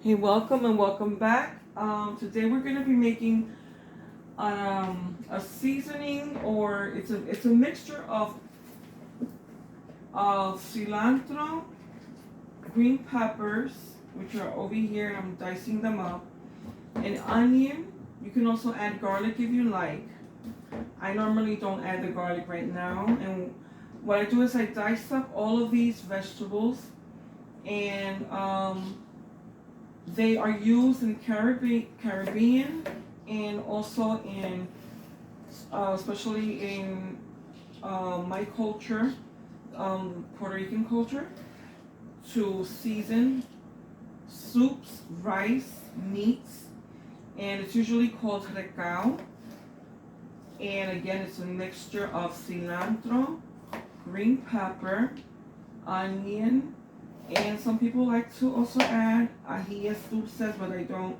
Hey, welcome and welcome back. Today we're going to be making a seasoning, or it's a mixture of cilantro, green peppers, which are over here, and I'm dicing them up, and onion. You can also add garlic if you like. I normally don't add the garlic right now, and what I do is I dice up all of these vegetables, and they are used in Caribbean and also in, especially in my culture, Puerto Rican culture, to season soups, rice, meats, and it's usually called recao. And again, it's a mixture of cilantro, green pepper, onion, and some people like to also add ajíes dulces, but I don't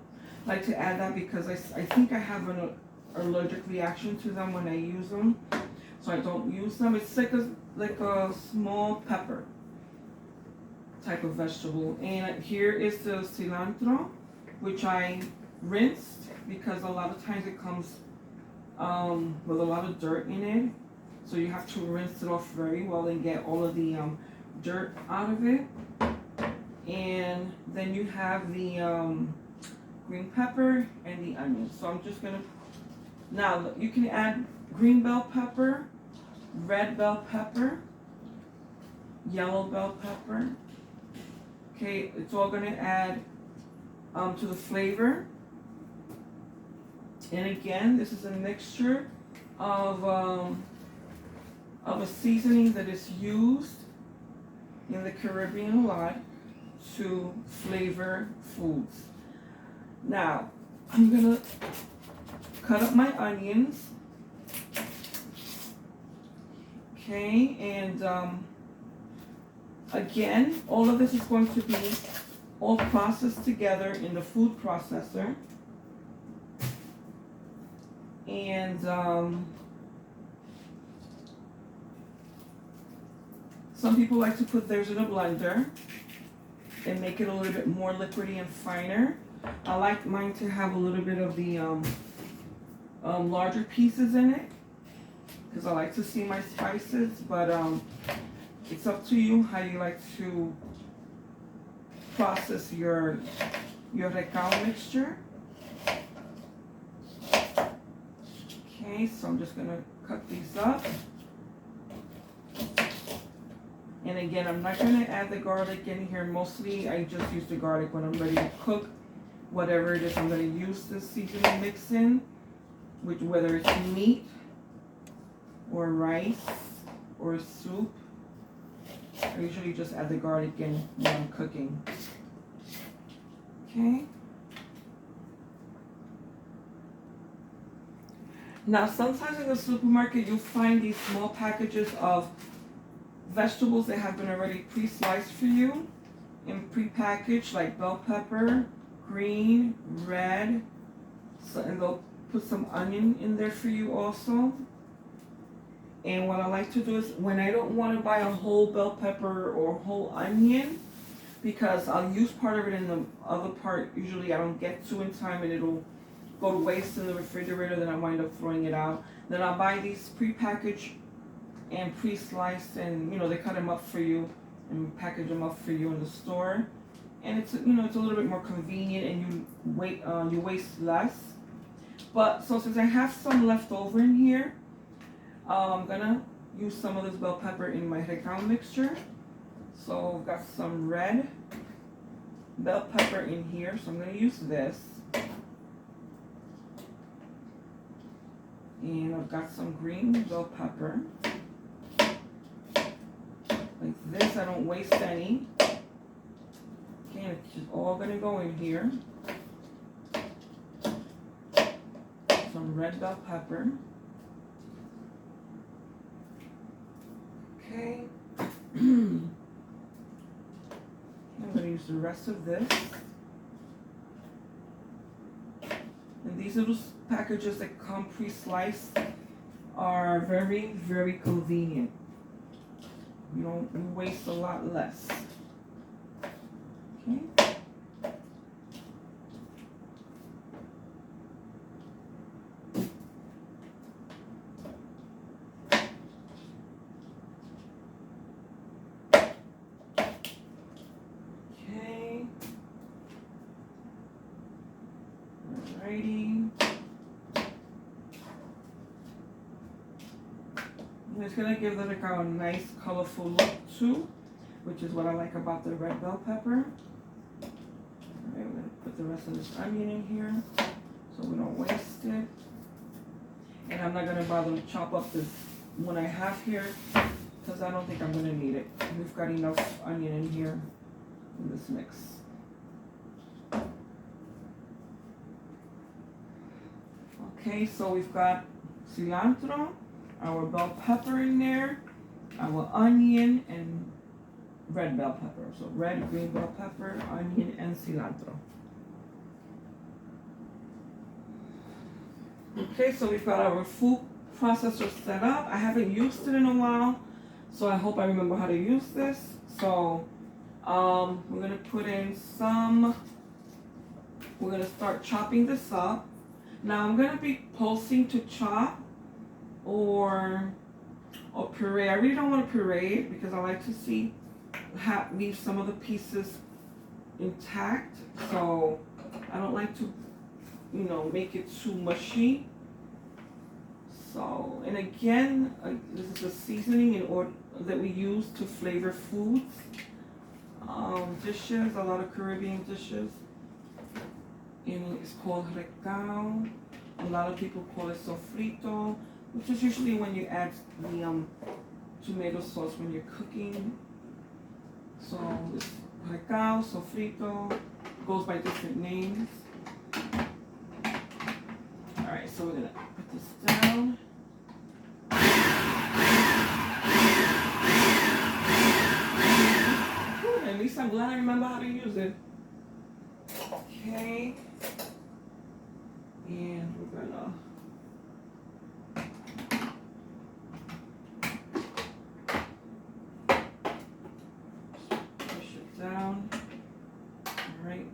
like to add that because I think I have an allergic reaction to them when I use them, so I don't use them. It's like a small pepper type of vegetable. And here is the cilantro, which I rinsed because a lot of times it comes with a lot of dirt in it, so you have to rinse it off very well and get all of the dirt out of it. And then you have the green pepper and the onion. So I'm just gonna, now you can add green bell pepper, red bell pepper, yellow bell pepper. Okay, it's all gonna add to the flavor. And again, this is a mixture of a seasoning that is used in the Caribbean a lot to flavor foods. Now, I'm gonna cut up my onions. Okay, and again, all of this is going to be all processed together in the food processor. And some people like to put theirs in a blender and make it a little bit more liquidy and finer. I like mine to have a little bit of the larger pieces in it because I like to see my spices, but it's up to you how you like to process your recao mixture. Okay, so I'm just gonna cut these up. And again, I'm not going to add the garlic in here. Mostly, I just use the garlic when I'm ready to cook whatever it is I'm going to use this seasoning mix in, whether it's meat or rice or soup. I usually just add the garlic in when I'm cooking. Okay. Now, sometimes in the supermarket, you'll find these small packages of vegetables that have been already pre-sliced for you and pre-packaged, like bell pepper, green, red, and they'll put some onion in there for you also. And what I like to do is, when I don't want to buy a whole bell pepper or whole onion, because I'll use part of it and the other part usually I don't get to in time and it'll go to waste in the refrigerator, then I wind up throwing it out. Then I'll buy these pre-packaged and pre-sliced, and they cut them up for you and package them up for you in the store, and it's it's a little bit more convenient, and you waste less. But so since I have some left over in here, I'm gonna use some of this bell pepper in my recao mixture. So I've got some red bell pepper in here, so I'm gonna use this, and I've got some green bell pepper. Like this, I don't waste any. Okay, it's just all gonna go in here. Some red bell pepper. Okay. I'm gonna use the rest of this. And these little packages that come pre-sliced are very, very convenient. You waste a lot less. Okay. it's gonna give the recao a nice colorful look too, which is what I like about the red bell pepper. Alright, we're gonna put the rest of this onion in here so we don't waste it. And I'm not gonna bother to chop up this one I have here because I don't think I'm gonna need it. We've got enough onion in here in this mix. Okay, so we've got cilantro, our bell pepper in there, our onion, and red bell pepper. So red, green bell pepper, onion, and cilantro. Okay, so we've got our food processor set up. I haven't used it in a while, so I hope I remember how to use this. So we're gonna put in we're gonna start chopping this up. Now I'm gonna be pulsing to chop or puree. I really don't want to puree it because I like to leave some of the pieces intact. So I don't like to, make it too mushy. So, and again, this is a seasoning that we use to flavor foods, dishes, a lot of Caribbean dishes. It's called Recao. A lot of people call it Sofrito, which is usually when you add the tomato sauce when you're cooking. So it's Recao, Sofrito, goes by different names. Alright, so we're gonna put this down. Whew, at least I'm glad I remember how to use it. Okay. And we're gonna push it down. Alright,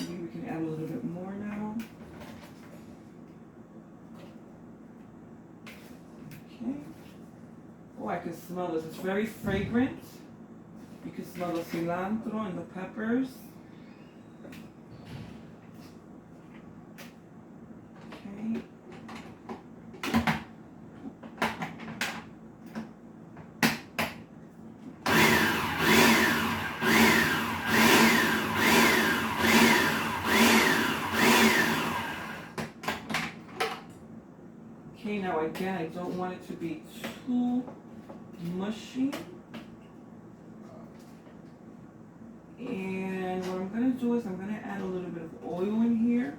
maybe we can add a little bit more now. Okay. Oh, I can smell this. It's very fragrant. You can smell the cilantro and the peppers. Okay. Okay, now again, I don't want it to be too mushy. And what I'm going to do is I'm going to add a little bit of oil in here,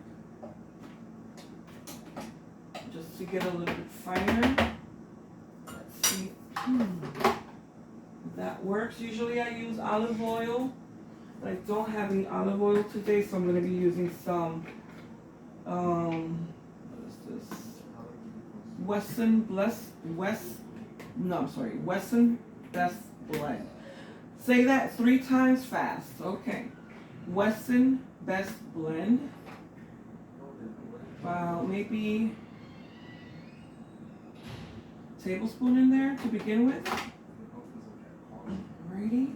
just to get a little bit finer. Let's see if that works. Usually I use olive oil, but I don't have any olive oil today, so I'm going to be using some, what is this? Wesson Best Blend. Say that 3 times fast. Okay. Wesson Best Blend. About maybe a tablespoon in there to begin with. Alrighty.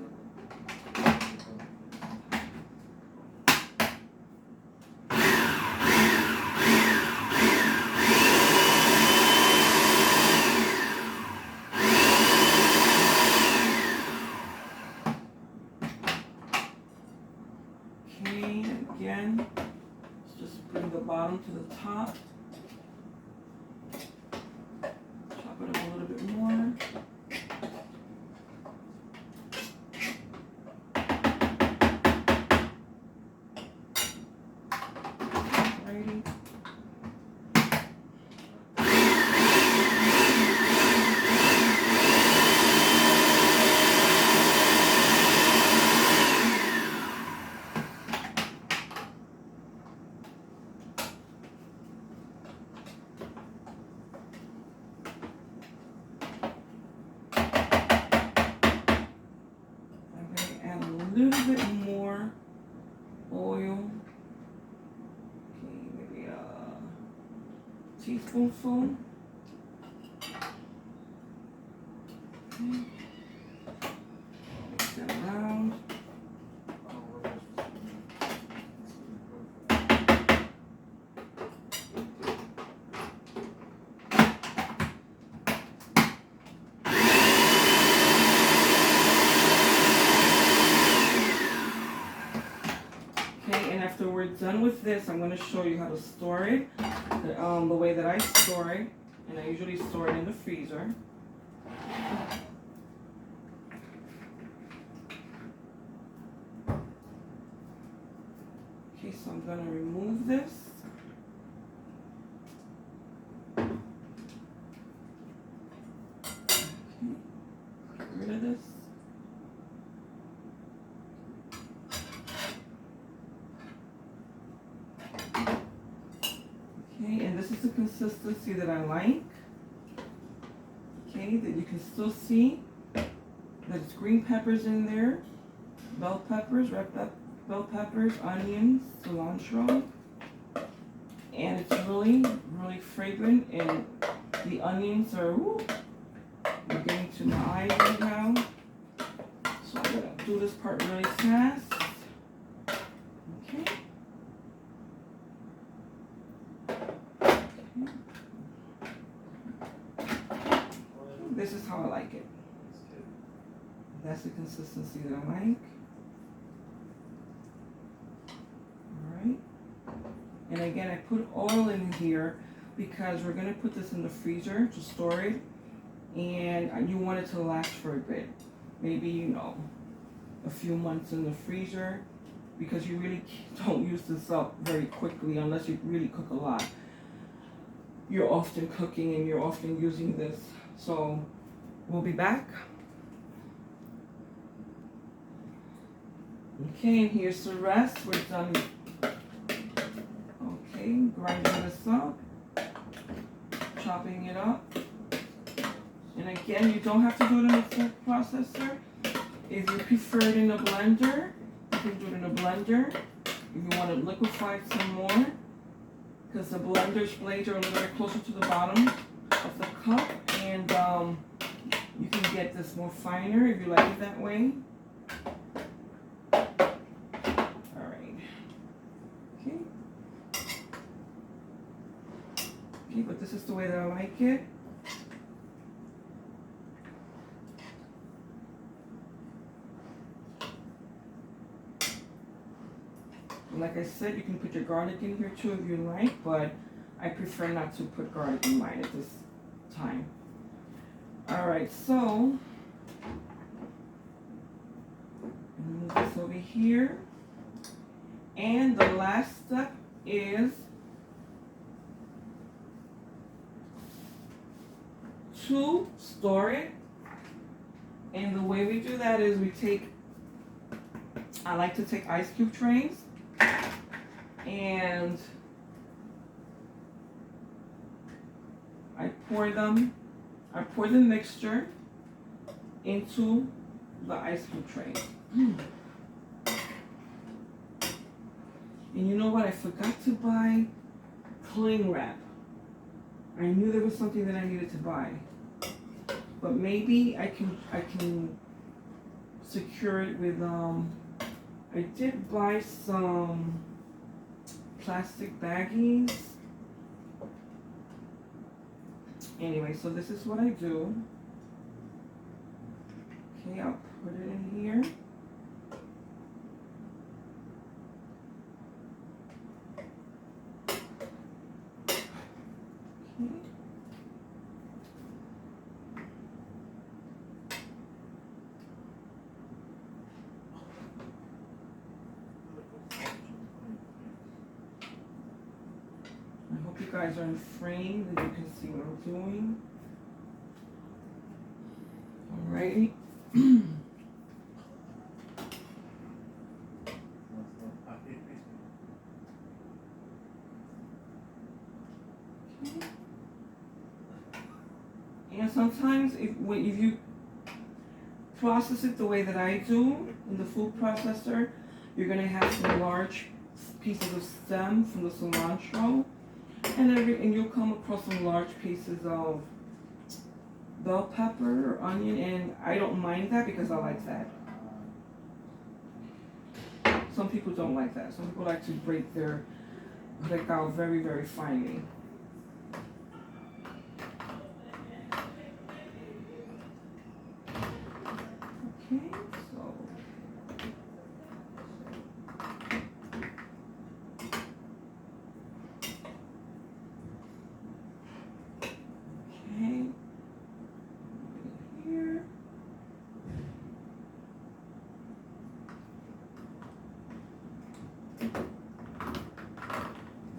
Again, let's just bring the bottom to the top. Chop it up a little bit more. Alrighty. A little bit more oil. Okay, maybe a teaspoonful. Okay. Mix that around. and after we're done with this, I'm going to show you how to store it. The way that I store it, and I usually store it in the freezer. Okay, so I'm going to remove this. Okay, get rid of this. Okay, and this is the consistency that I like. Okay, that you can still see that it's green peppers in there, bell peppers, red bell peppers, onions, cilantro, and it's really, really fragrant, and the onions are, they're getting to my eyes right now. So I'm gonna do this part really fast. Okay. This is how I like it. That's the consistency that I like. Alright. And again, I put oil in here because we're going to put this in the freezer to store it. And you want it to last for a bit. Maybe, you know, a few months in the freezer. Because you really don't use this up very quickly unless you really cook a lot. You're often cooking and you're often using this. So we'll be back. Okay, and here's the rest. We're done. Okay, grinding this up, chopping it up. And again, you don't have to do it in a food processor. If you prefer it in a blender, you can do it in a blender. If you want to liquefy it some more, because the blender's blades are a little bit closer to the bottom of the cup, and you can get this more finer if you like it that way. Alright. Okay. Okay, but this is the way that I like it. And like I said, you can put your garlic in here too if you like, but I prefer not to put garlic in mine at this time. Alright, so move this over here. And the last step is to store it. And the way we do that is I like to take ice cube trays and I pour the mixture into the ice cube tray. And you know what? I forgot to buy cling wrap. I knew there was something that I needed to buy. But maybe I can secure it with I did buy some plastic baggies. Anyway, so this is what I do. Okay, I'll put it in here. Okay. I hope you guys are in frame that you can see what I'm doing. Alrighty. And sometimes if you process it the way that I do in the food processor, you're going to have some large pieces of stem from the cilantro, and you'll come across some large pieces of bell pepper or onion, and I don't mind that because I like that. Some people don't like that. Some people like to break their recao very, very finely. Okay, so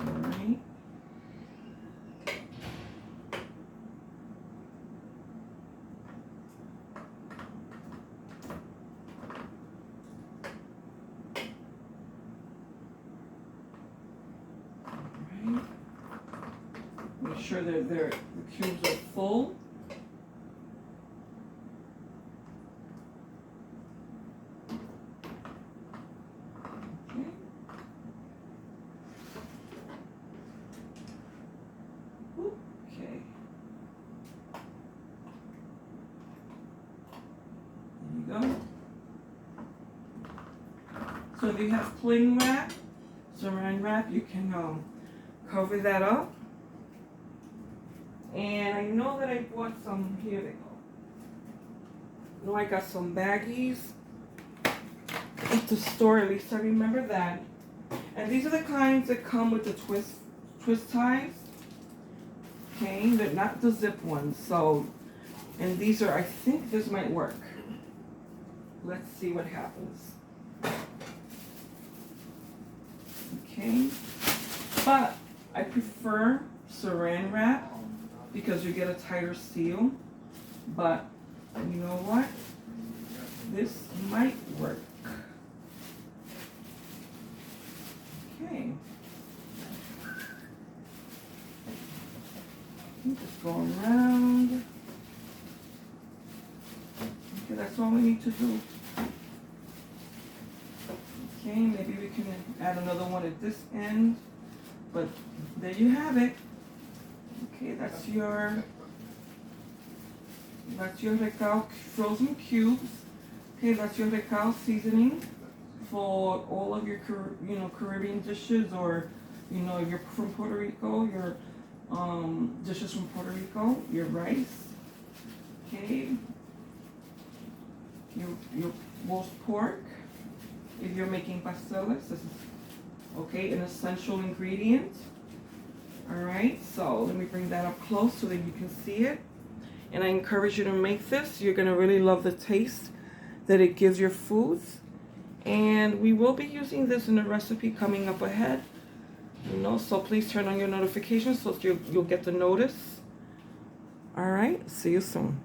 Alright. Make sure that the cubes are full. Okay. Okay. There you go. So if you have cling wrap, saran wrap, you can cover that up. And I know that I bought some, here they go. I know I got some baggies at the store, at least I remember that. And these are the kinds that come with the twist ties. Okay, they're not the zip ones. So, and these are, I think this might work. Let's see what happens. Okay, but I prefer saran wrap because you get a tighter seal, but you know what? This might work. Okay. Just go around. Okay, that's all we need to do. Okay, maybe we can add another one at this end, but there you have it. Okay, that's your Recao frozen cubes. Okay, that's your Recao seasoning for all of your Caribbean dishes, or if you're from Puerto Rico, your dishes from Puerto Rico, your rice. Okay, your roast pork. If you're making pasteles, this is an essential ingredient. Alright, so let me bring that up close so that you can see it. And I encourage you to make this. You're going to really love the taste that it gives your foods. And we will be using this in a recipe coming up ahead. So please turn on your notifications so you'll get the notice. Alright, see you soon.